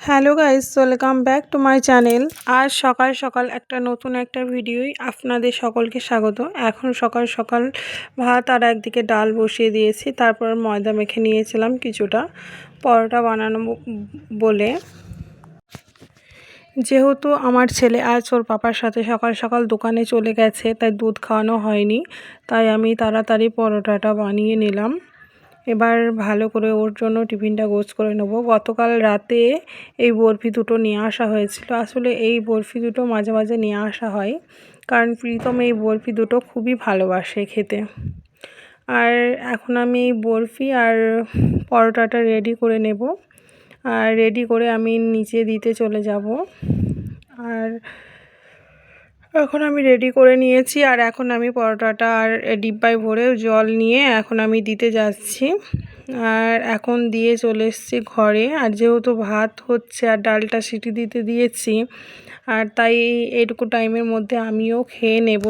Hello guys, welcome back to my channel. আজ সকাল সকাল নতুন একটা ভিডিওই আপনাদের সকলকে স্বাগত। এখন সকাল সকাল ভাত আর একদিকে ডাল বসিয়ে দিয়েছি। তারপর ময়দা মেখে নিয়েছিলাম কিছুটা পরোটা বানানো বলে। যেহেতু আমার ছেলে আজ ওর পাপার সাথে সকাল সকাল দোকানে চলে গেছে, তাই দুধ খাওয়ানো হয়নি, তাই আমি তাড়াতাড়ি পরোটাটা বানিয়ে নিলাম। এবার ভালো করে ওর জন্য টিফিনটা গোছ করে নেব। গতকাল রাতে এই বরফি দুটো নিয়ে আসা হয়েছিল। আসলে এই বরফি দুটো মাঝে মাঝে নিয়ে আসা হয়, কারণ প্রীতম এই বরফি দুটো খুবই ভালোবাসে খেতে। আর এখন আমি এই বরফি আর পরোটাটা রেডি করে নেব, আর রেডি করে আমি নিচে দিতে চলে যাব। আর এখন আমি রেডি করে নিয়েছি, আর এখন আমি পরোটাটা আর ডিব্বায় ভরে জল নিয়ে এখন আমি দিতে যাচ্ছি। আর এখন দিয়ে চলে এসেছি ঘরে। আর যেহেতু ভাত হচ্ছে আর ডালটা সিটি দিতে দিয়েছি, আর তাই এইটুকু টাইমের মধ্যে আমিও খেয়ে নেব।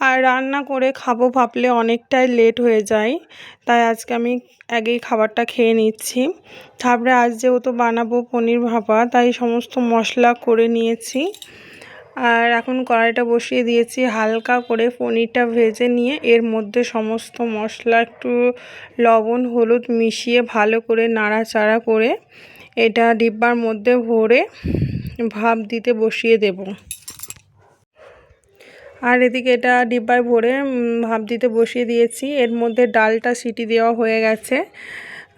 আর রান্না করে খাবো ভাবলে অনেকটাই লেট হয়ে যায়, তাই আজকে আমি আগেই খাবারটা খেয়ে নিচ্ছি। তারপরে আজ যেহেতু বানাবো পনির ভাপা, তাই সমস্ত মশলা করে নিয়েছি। আর এখন কড়াইটা বসিয়ে দিয়েছি, হালকা করে পনিরটা ভেজে নিয়ে এর মধ্যে সমস্ত মশলা একটু লবণ হলুদ মিশিয়ে ভালো করে নাড়াচাড়া করে এটা ডিব্বার মধ্যে ভরে ভাপ দিতে বসিয়ে দেব। আর এদিকে এটা ডিব্বায় ভরে ভাপ দিতে বসিয়ে দিয়েছি। এর মধ্যে ডালটা সিটি দেওয়া হয়ে গেছে,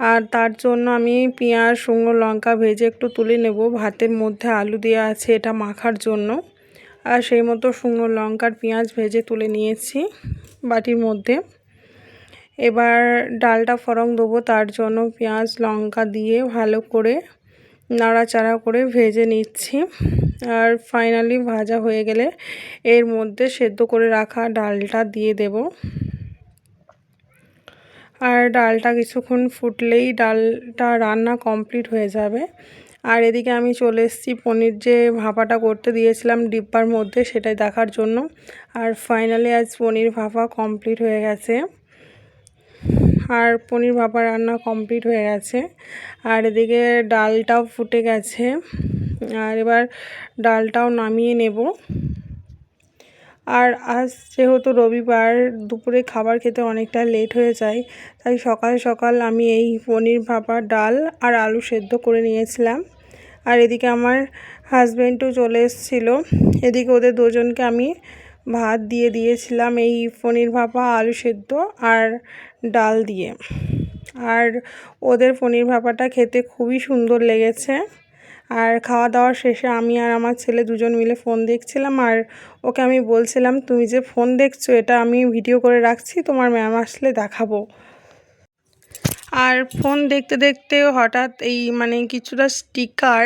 আর তার জন্য আমি পেঁয়াজ শুকনো লঙ্কা ভেজে একটু তুলে নেব। ভাতের মধ্যে আলু দেওয়া আছে এটা মাখার জন্য, আর সেই মতো শুকনো লঙ্কার পেঁয়াজ ভেজে তুলে নিয়েছি বাটির মধ্যে। এবার ডালটা ফোড়ন দেবো, তার জন্য পেঁয়াজ লঙ্কা দিয়ে ভালো করে নাড়াচাড়া করে ভেজে নিচ্ছি। আর ফাইনালি ভাজা হয়ে গেলে এর মধ্যে সেদ্ধ করে রাখা ডালটা দিয়ে দেব। আর ডালটা কিছুক্ষণ ফুটলেই ডালটা রান্না কমপ্লিট হয়ে যাবে। আর এদিকে আমি চলে এসেছি পনির যে ভাপাটা করতে দিয়েছিলাম ডিব্বার মধ্যে, সেটাই দেখার জন্য। আর ফাইনালি আজ পনির ভাপা কমপ্লিট হয়ে গেছে, আর পনির ভাপা রান্না কমপ্লিট হয়ে গেছে। আর এদিকে ডালটাও ফুটে গেছে, আর এবার ডালটাও নামিয়ে নেব। আর আজ যেহেতু রবিবার, দুপুরে খাবার খেতে অনেকটা লেট হয়ে যায়, তাই সকাল সকাল আমি এই পনির ভাপা ডাল আর আলু সেদ্ধ করে নিয়েছিলাম। আর এদিকে আমার হাজব্যান্ডও চলে এসেছিলো। এদিকে ওদের দুজনকে আমি ভাত দিয়ে দিয়েছিলাম এই পনির ভাপা আলু সেদ্ধ আর ডাল দিয়ে। আর ওদের পনির ভাপাটা খেতে খুবই সুন্দর লেগেছে। আর খাওয়া দাওয়ার শেষে আমি আর আমার ছেলে দুজন মিলে ফোন দেখছিলাম, আর ওকে আমি বলছিলাম, তুমি যে ফোন দেখছো এটা আমি ভিডিও করে রাখছি, তোমার ম্যাম আসলে দেখাবো। আর ফোন দেখতে দেখতে হঠাৎ এই কিছুটা স্টিকার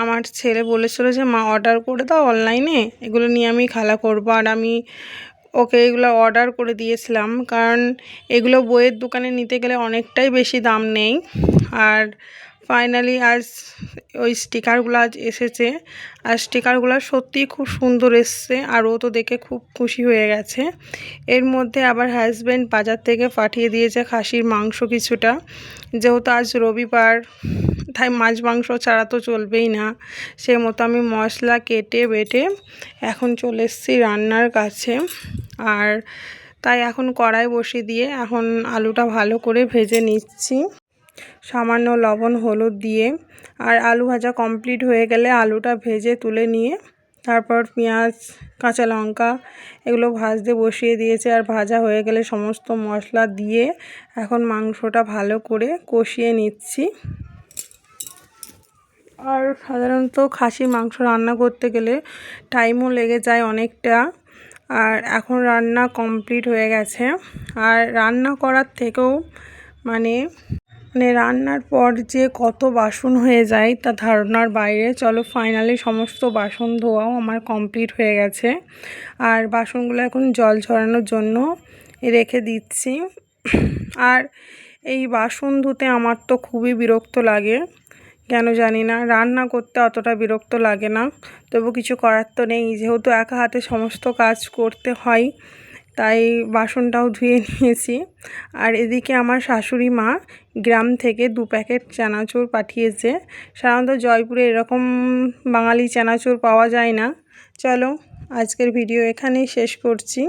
আমার ছেলে বলেছিল যে মা অর্ডার করে দাও অনলাইনে, এগুলো নিয়ে আমি খেলা করবো। আর আমি ওকে এগুলো অর্ডার করে দিয়েছিলাম, কারণ এগুলো বইয়ের দোকানে নিতে গেলে অনেকটাই বেশি দাম নেই। আর ফাইনালি আজ ওই স্টিকারগুলো আজ এসেছে, আর স্টিকারগুলো সত্যিই খুব সুন্দর এসছে, আর ও তো দেখে খুব খুশি হয়ে গেছে। এর মধ্যে আবার হাজব্যান্ড বাজার থেকে পাঠিয়ে দিয়েছে খাসির মাংস কিছুটা, যেহেতু আজ রবিবার, তাই মাছ মাংস ছাড়া তো চলবেই না। সে মতো আমি মশলা কেটে বেটে এখন চলে এসেছি রান্নার কাছে। আর তাই এখন কড়াই বসিয়ে দিয়ে এখন আলুটা ভালো করে ভেজে নিচ্ছি সামান্য লবণ হলুদ দিয়ে। আর আলু ভাজা কমপ্লিট হয়ে গেলে আলুটা ভেজে তুলে নিয়ে তারপর পেঁয়াজ কাঁচা লঙ্কা এগুলো ভাজতে বসিয়ে দিয়েছে। আর ভাজা হয়ে গেলে সমস্ত মশলা দিয়ে এখন মাংসটা ভালো করে কষিয়ে নিচ্ছি। আর সাধারণত খাসির মাংস রান্না করতে গেলে টাইমও লেগে যায় অনেকটা। আর এখন রান্না কমপ্লিট হয়ে গেছে। আর রান্না করার থেকেও মানে রান্নার পর যে কত বাসন হয়ে যায় তা ধারণার বাইরে। চলো ফাইনালি সমস্ত বাসন ধোয়াও আমার কমপ্লিট হয়ে গেছে, আর বাসনগুলো এখন জল ঝরানোর জন্য রেখে দিচ্ছি। আর এই বাসন ধুতে আমার তো খুবই বিরক্ত লাগে, কেন জানি না। রান্না করতে অতটা বিরক্ত লাগে না, তবু কিছু করার তো নেই, যেহেতু একা হাতে সমস্ত কাজ করতে হয়, তাই বাসনটাও ধুয়ে নিয়েছি। আর এদিকে আমার শাশুড়ি মা গ্রাম থেকে 2 প্যাকেট চানাচুর পাঠিয়েছে। সাধারণত জয়পুরে এরকম বাঙালি চানাচুর পাওয়া যায় না। চলো আজকের ভিডিও এখানেই শেষ করছি।